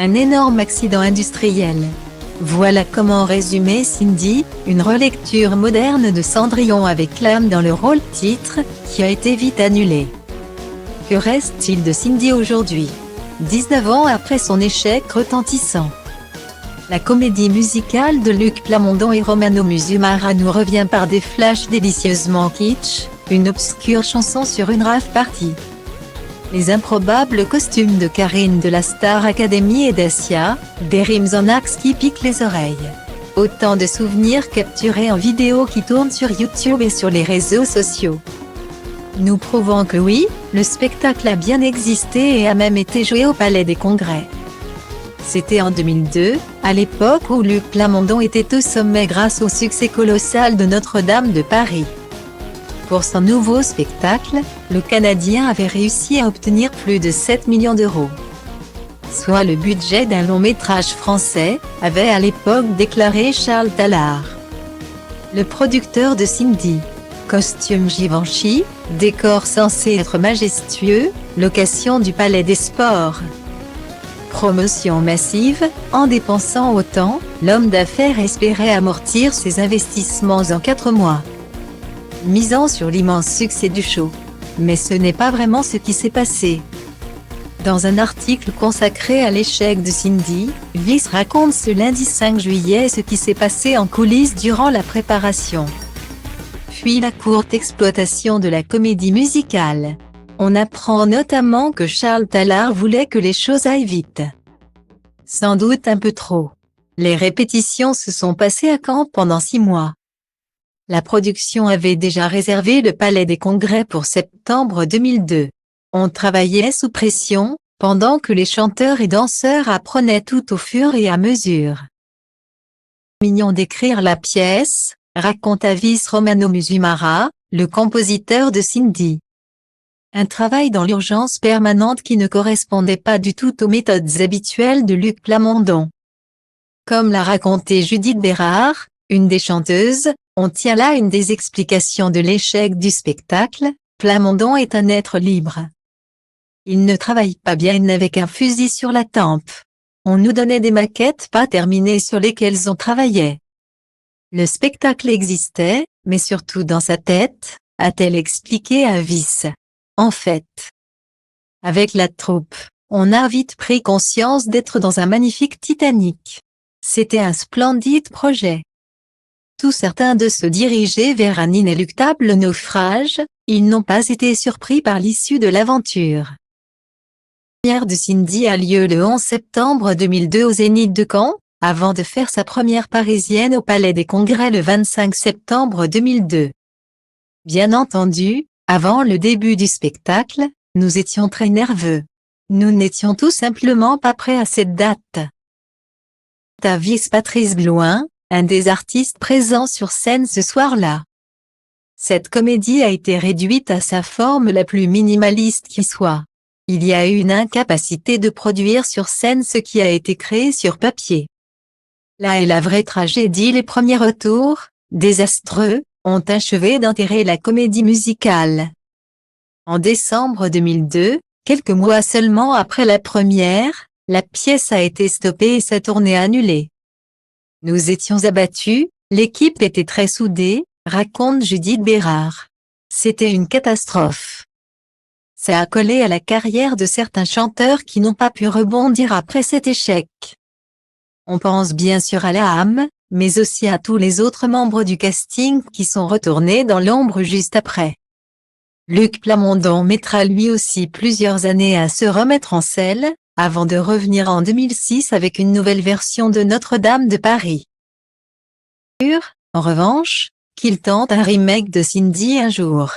Un énorme accident industriel. Voilà comment résumer Cindy, une relecture moderne de Cendrillon avec Lam dans le rôle titre, qui a été vite annulé. Que reste-t-il de Cindy aujourd'hui, 19 ans après son échec retentissant? La comédie musicale de Luc Plamondon et Romano Musumara nous revient par des flashs délicieusement kitsch, une obscure chanson sur une rave party. Les improbables costumes de Karine de la Star Academy et d'Assia, des rimes en axe qui piquent les oreilles. Autant de souvenirs capturés en vidéo qui tournent sur YouTube et sur les réseaux sociaux. Nous prouvons que oui, le spectacle a bien existé et a même été joué au Palais des Congrès. C'était en 2002, à l'époque où Luc Plamondon était au sommet grâce au succès colossal de Notre-Dame de Paris. Pour son nouveau spectacle, le Canadien avait réussi à obtenir plus de 7 millions d'euros. Soit le budget d'un long métrage français, avait à l'époque déclaré Charles Tallard. Le producteur de Cindy. Costume Givenchy, décor censé être majestueux, location du Palais des Sports. Promotion massive, en dépensant autant, l'homme d'affaires espérait amortir ses investissements en 4 mois. Misant sur l'immense succès du show. Mais ce n'est pas vraiment ce qui s'est passé. Dans un article consacré à l'échec de Cindy, Vice raconte ce lundi 5 juillet ce qui s'est passé en coulisses durant la préparation. Puis la courte exploitation de la comédie musicale. On apprend notamment que Charles Tallard voulait que les choses aillent vite. Sans doute un peu trop. Les répétitions se sont passées à Caen pendant 6 mois. La production avait déjà réservé le Palais des Congrès pour septembre 2002. On travaillait sous pression, pendant que les chanteurs et danseurs apprenaient tout au fur et à mesure. Mignon d'écrire la pièce, raconte à Vice Romano Musumara, le compositeur de Cindy. Un travail dans l'urgence permanente qui ne correspondait pas du tout aux méthodes habituelles de Luc Plamondon. Comme l'a raconté Judith Bérard, une des chanteuses, on tient là une des explications de l'échec du spectacle. Plamondon est un être libre. Il ne travaille pas bien avec un fusil sur la tempe. On nous donnait des maquettes pas terminées sur lesquelles on travaillait. Le spectacle existait, mais surtout dans sa tête, a-t-elle expliqué à Vice. En fait, avec la troupe, on a vite pris conscience d'être dans un magnifique Titanic. C'était un splendide projet. Tout certain de se diriger vers un inéluctable naufrage, ils n'ont pas été surpris par l'issue de l'aventure. La première de Cindy a lieu le 11 septembre 2002 au Zénith de Caen, avant de faire sa première parisienne au Palais des Congrès le 25 septembre 2002. Bien entendu, avant le début du spectacle, nous étions très nerveux. Nous n'étions tout simplement pas prêts à cette date. Vice Patrice Blouin, un des artistes présents sur scène ce soir-là. Cette comédie a été réduite à sa forme la plus minimaliste qui soit. Il y a eu une incapacité de produire sur scène ce qui a été créé sur papier. Là est la vraie tragédie. Les premiers retours, désastreux, ont achevé d'enterrer la comédie musicale. En décembre 2002, quelques mois seulement après la première, la pièce a été stoppée et sa tournée annulée. Nous étions abattus, l'équipe était très soudée, raconte Judith Bérard. C'était une catastrophe. Ça a collé à la carrière de certains chanteurs qui n'ont pas pu rebondir après cet échec. On pense bien sûr à Lam, mais aussi à tous les autres membres du casting qui sont retournés dans l'ombre juste après. Luc Plamondon mettra lui aussi plusieurs années à se remettre en selle, avant de revenir en 2006 avec une nouvelle version de Notre-Dame de Paris. En revanche, qu'il tente un remake de Cindy un jour.